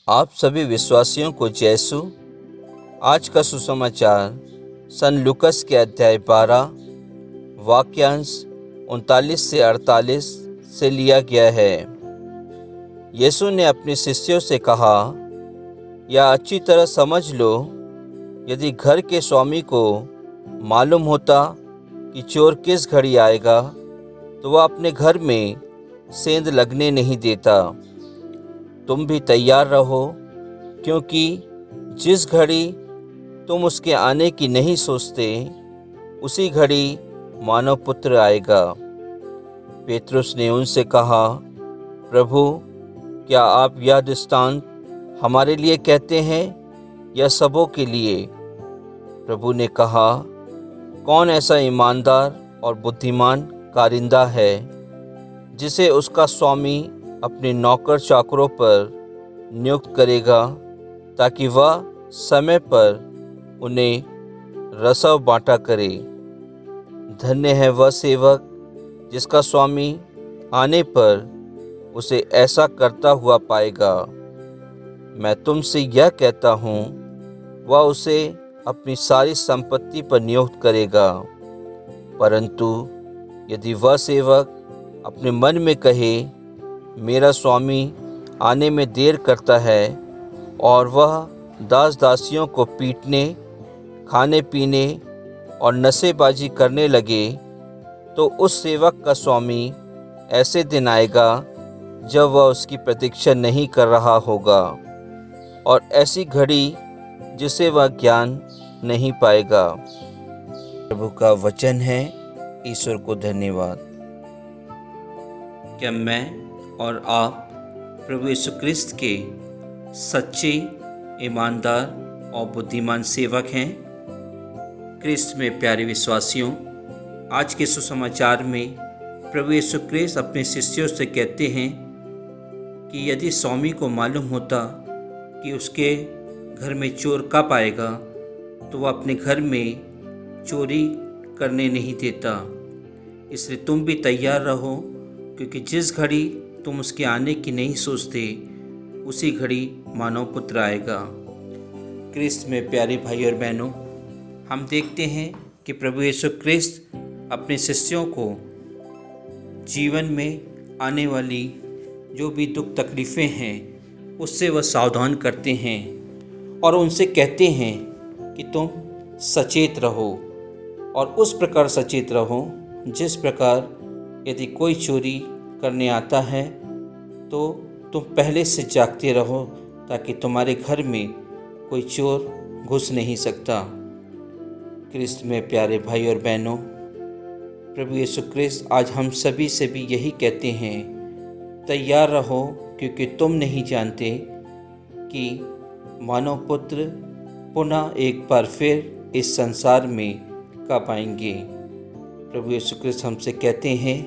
आप सभी विश्वासियों को जयसु। आज का सुसमाचार सन लूकस के अध्याय 12 वाक्यांश 39 से 48 से लिया गया है। यीशु ने अपने शिष्यों से कहा, या अच्छी तरह समझ लो, यदि घर के स्वामी को मालूम होता कि चोर किस घड़ी आएगा तो वह अपने घर में सेंध लगने नहीं देता। तुम भी तैयार रहो, क्योंकि जिस घड़ी तुम उसके आने की नहीं सोचते उसी घड़ी मानव पुत्र आएगा। पेतरुस ने उनसे कहा, प्रभु, क्या आप यह दृष्टांत हमारे लिए कहते हैं या सबों के लिए? प्रभु ने कहा, कौन ऐसा ईमानदार और बुद्धिमान कारिंदा है जिसे उसका स्वामी अपने नौकर चाकरों पर नियुक्त करेगा ताकि वह समय पर उन्हें रसव बांटा करे। धन्य है वह सेवक जिसका स्वामी आने पर उसे ऐसा करता हुआ पाएगा। मैं तुमसे यह कहता हूँ, वह उसे अपनी सारी संपत्ति पर नियुक्त करेगा। परंतु यदि वह सेवक अपने मन में कहे, मेरा स्वामी आने में देर करता है, और वह दास दासियों को पीटने, खाने पीने और नशेबाजी करने लगे, तो उस सेवक का स्वामी ऐसे दिन आएगा जब वह उसकी प्रतीक्षा नहीं कर रहा होगा, और ऐसी घड़ी जिसे वह ज्ञान नहीं पाएगा। प्रभु का वचन है। ईश्वर को धन्यवाद। क्या मैं और आप प्रभु यीशु क्रिस्त के सच्चे, ईमानदार और बुद्धिमान सेवक हैं? क्रिस्त में प्यारे विश्वासियों, आज के सुसमाचार में प्रभु यीशु क्रिस्त अपने शिष्यों से कहते हैं कि यदि स्वामी को मालूम होता कि उसके घर में चोर कब आएगा तो वह अपने घर में चोरी करने नहीं देता। इसलिए तुम भी तैयार रहो, क्योंकि जिस घड़ी तुम उसके आने की नहीं सोचते उसी घड़ी मानव पुत्र आएगा। क्रिस्त में प्यारे भाई और बहनों, हम देखते हैं कि प्रभु यीशु क्रिस्त अपने शिष्यों को जीवन में आने वाली जो भी दुख तकलीफ़ें हैं उससे वह सावधान करते हैं और उनसे कहते हैं कि तुम सचेत रहो, और उस प्रकार सचेत रहो जिस प्रकार यदि कोई चोरी करने आता है तो तुम पहले से जागते रहो, ताकि तुम्हारे घर में कोई चोर घुस नहीं सकता। क्रिस्त में प्यारे भाई और बहनों, प्रभु यीशु क्रिस्त आज हम सभी से भी यही कहते हैं, तैयार रहो, क्योंकि तुम नहीं जानते कि मानव पुत्र पुनः एक बार फिर इस संसार में कब आएंगे। प्रभु यीशु क्रिस्त हमसे कहते हैं,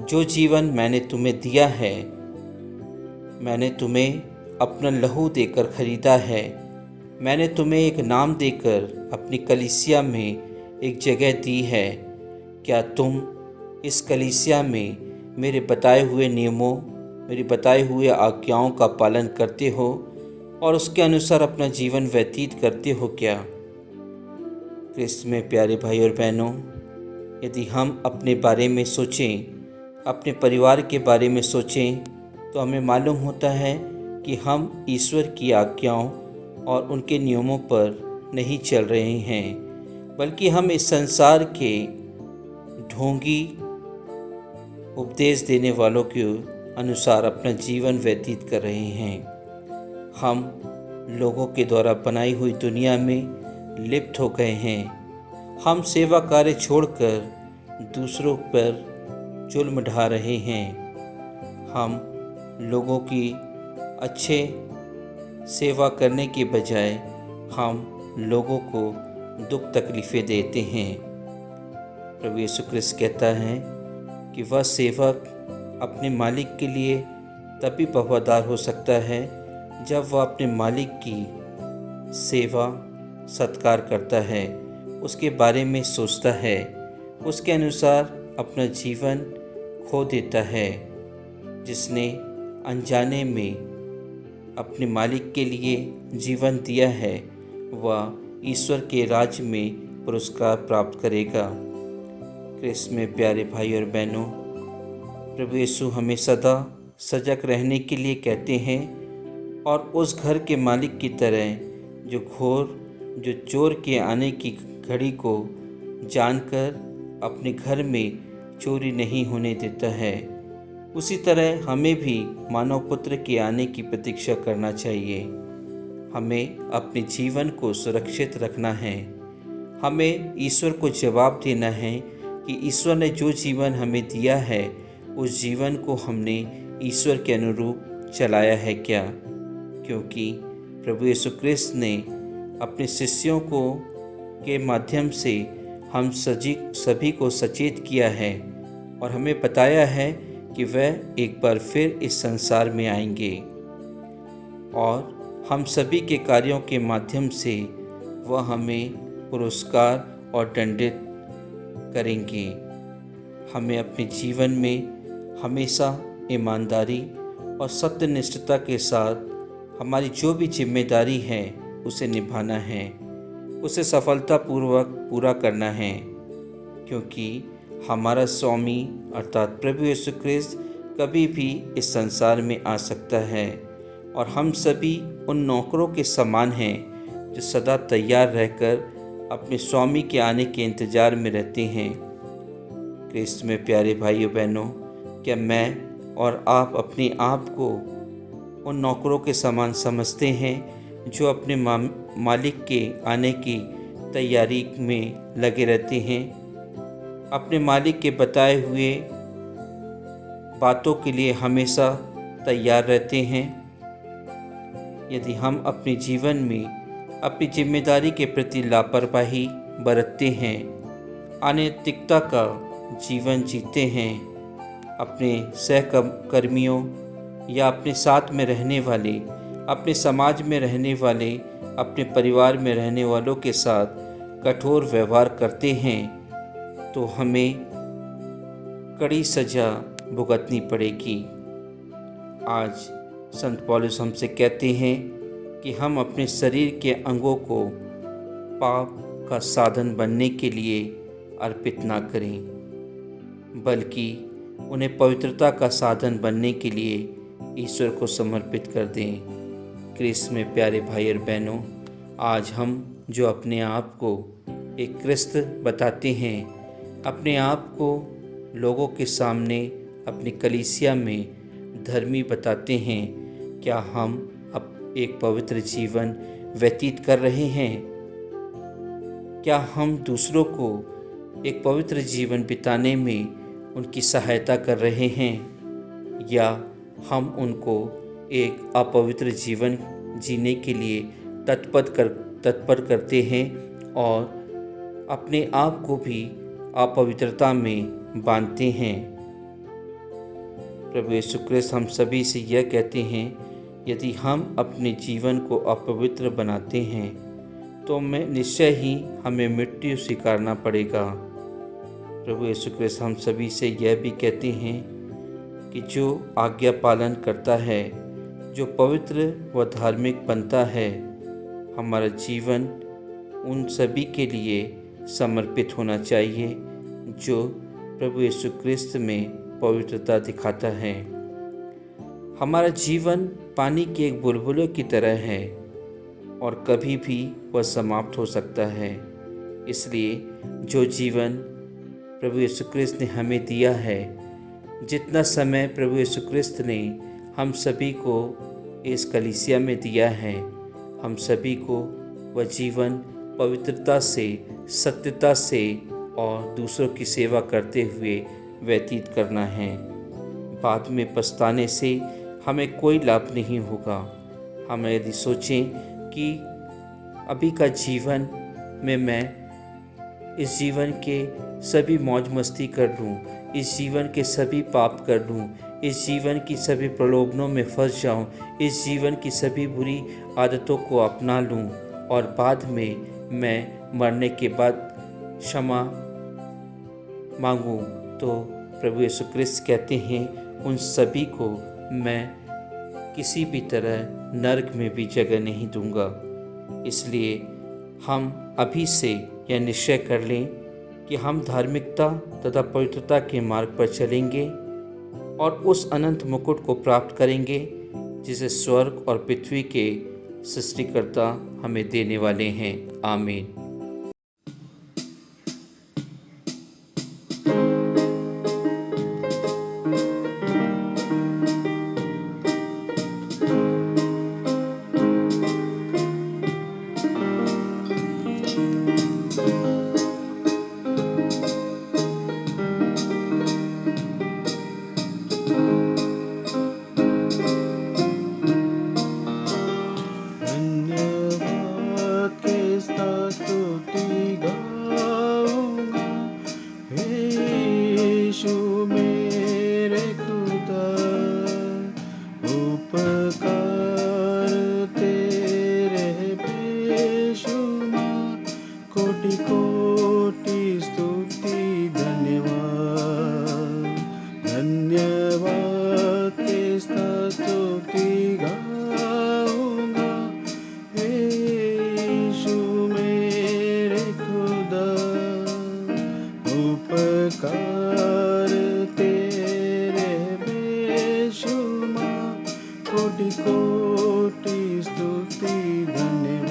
जो जीवन मैंने तुम्हें दिया है, मैंने तुम्हें अपना लहू देकर खरीदा है। मैंने तुम्हें एक नाम देकर अपनी कलीसिया में एक जगह दी है। क्या तुम इस कलीसिया में मेरे बताए हुए नियमों, मेरी बताए हुए आज्ञाओं का पालन करते हो और उसके अनुसार अपना जीवन व्यतीत करते हो क्या? क्रिस्त में प्यारे भाई और बहनों, यदि हम अपने बारे में सोचें, अपने परिवार के बारे में सोचें, तो हमें मालूम होता है कि हम ईश्वर की आज्ञाओं और उनके नियमों पर नहीं चल रहे हैं, बल्कि हम इस संसार के ढोंगी उपदेश देने वालों के अनुसार अपना जीवन व्यतीत कर रहे हैं। हम लोगों के द्वारा बनाई हुई दुनिया में लिप्त हो गए हैं। हम सेवा कार्य छोड़कर दूसरों पर जुल्म ढा रहे हैं। हम लोगों की अच्छे सेवा करने के बजाय हम लोगों को दुख तकलीफ़ें देते हैं। प्रभु यीशु क्रिस्त कहता है कि वह सेवक अपने मालिक के लिए तभी वफादार हो सकता है जब वह अपने मालिक की सेवा सत्कार करता है, उसके बारे में सोचता है, उसके अनुसार अपना जीवन खो देता है। जिसने अनजाने में अपने मालिक के लिए जीवन दिया है वह ईश्वर के राज्य में पुरस्कार प्राप्त करेगा। क्रिस्त में प्यारे भाई और बहनों, प्रभु यीशु हमें सदा सजग रहने के लिए कहते हैं और उस घर के मालिक की तरह जो चोर के आने की घड़ी को जानकर अपने घर में चोरी नहीं होने देता है, उसी तरह हमें भी मानव पुत्र के आने की प्रतीक्षा करना चाहिए। हमें अपने जीवन को सुरक्षित रखना है। हमें ईश्वर को जवाब देना है कि ईश्वर ने जो जीवन हमें दिया है उस जीवन को हमने ईश्वर के अनुरूप चलाया है क्या? क्योंकि प्रभु यीशु क्रिस्त ने अपने शिष्यों के माध्यम से हम सभी को सचेत किया है और हमें बताया है कि वह एक बार फिर इस संसार में आएंगे और हम सभी के कार्यों के माध्यम से वह हमें पुरस्कार और दंडित करेंगे। हमें अपने जीवन में हमेशा ईमानदारी और सत्यनिष्ठता के साथ हमारी जो भी जिम्मेदारी है उसे निभाना है, उसे सफलतापूर्वक पूरा करना है, क्योंकि हमारा स्वामी अर्थात प्रभु यीशु क्रिस्त कभी भी इस संसार में आ सकता है और हम सभी उन नौकरों के समान हैं जो सदा तैयार रहकर अपने स्वामी के आने के इंतज़ार में रहते हैं। क्रिस्त में प्यारे भाइयों बहनों, क्या मैं और आप अपने आप को उन नौकरों के समान समझते हैं जो अपने मालिक के आने की तैयारी में लगे रहते हैं, अपने मालिक के बताए हुए बातों के लिए हमेशा तैयार रहते हैं? यदि हम अपने जीवन में अपनी जिम्मेदारी के प्रति लापरवाही बरतते हैं, अनैतिकता का जीवन जीते हैं, अपने सहकर्मियों या अपने साथ में रहने वाले, अपने समाज में रहने वाले, अपने परिवार में रहने वालों के साथ कठोर व्यवहार करते हैं, तो हमें कड़ी सज़ा भुगतनी पड़ेगी। आज संत पौलुस हमसे कहते हैं कि हम अपने शरीर के अंगों को पाप का साधन बनने के लिए अर्पित ना करें, बल्कि उन्हें पवित्रता का साधन बनने के लिए ईश्वर को समर्पित कर दें। क्रिस्त में प्यारे भाई और बहनों, आज हम जो अपने आप को एक क्रिस्त बताते हैं, अपने आप को लोगों के सामने अपनी कलीसिया में धर्मी बताते हैं, क्या हम अब एक पवित्र जीवन व्यतीत कर रहे हैं? क्या हम दूसरों को एक पवित्र जीवन बिताने में उनकी सहायता कर रहे हैं, या हम उनको एक अपवित्र जीवन जीने के लिए तत्पर करते हैं और अपने आप को भी अपवित्रता में बांधते हैं? प्रभु यीशु क्रिस्त हम सभी से यह कहते हैं, यदि हम अपने जीवन को अपवित्र बनाते हैं तो निश्चय ही हमें मृत्यु स्वीकारना पड़ेगा। प्रभु यीशु क्रिस्त हम सभी से यह भी कहते हैं कि जो आज्ञा पालन करता है, जो पवित्र व धार्मिक बनता है, हमारा जीवन उन सभी के लिए समर्पित होना चाहिए जो प्रभु यीशु क्रिस्त में पवित्रता दिखाता है। हमारा जीवन पानी के एक बुलबुले की तरह है और कभी भी वह समाप्त हो सकता है। इसलिए जो जीवन प्रभु यीशु क्रिस्त ने हमें दिया है, जितना समय प्रभु यीशु क्रिस्त ने हम सभी को इस कलीसिया में दिया है, हम सभी को वह जीवन पवित्रता से, सत्यता से और दूसरों की सेवा करते हुए व्यतीत करना है। बाद में पछताने से हमें कोई लाभ नहीं होगा। हम यदि सोचें कि अभी का जीवन में मैं इस जीवन के सभी मौज मस्ती कर लूँ, इस जीवन के सभी पाप कर लूँ, इस जीवन की सभी प्रलोभनों में फंस जाऊँ, इस जीवन की सभी बुरी आदतों को अपना लूँ और बाद में मैं मरने के बाद क्षमा मांगूँ, तो प्रभु यीशु क्रिस्त कहते हैं उन सभी को मैं किसी भी तरह नरक में भी जगह नहीं दूंगा। इसलिए हम अभी से यह निश्चय कर लें कि हम धार्मिकता तथा पवित्रता के मार्ग पर चलेंगे और उस अनंत मुकुट को प्राप्त करेंगे जिसे स्वर्ग और पृथ्वी के सृष्टिकर्ता हमें देने वाले हैं। आमीन। कोटि कोटि स्तुति धन्यवाद, धन्यवाद किसका स्तुति गाऊंगा, हे यीशु मेरे खुदा। उपकार तेरे बेशुमार, कोटि कोटि स्तुति धन्यवाद।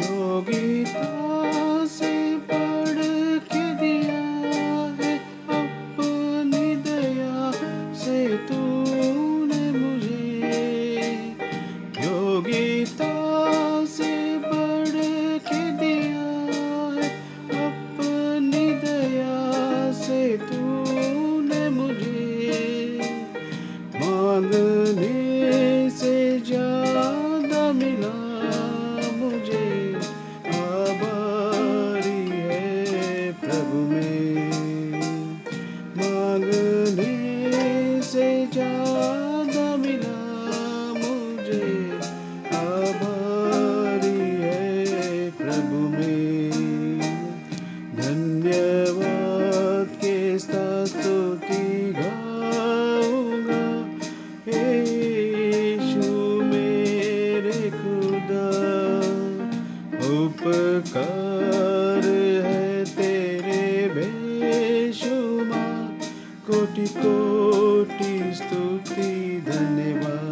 योगिता से बढ़ के दिया है अपनी दया से तूने मुझे, योगिता से बढ़ के दिया है अपनी दया से तूने मुझे, मांगने से ज्यादा मिला मुझे, आभारी है प्रभु में। मांगने से ज्यादा मिला मुझे, आभारी है प्रभु में। धन्यवाद के साथ स्तुति गाऊंगा, हे यीशु मेरे खुदा। उपकार है तेरे बेशुमार, कोटि कोटि स्तुति धन्यवाद।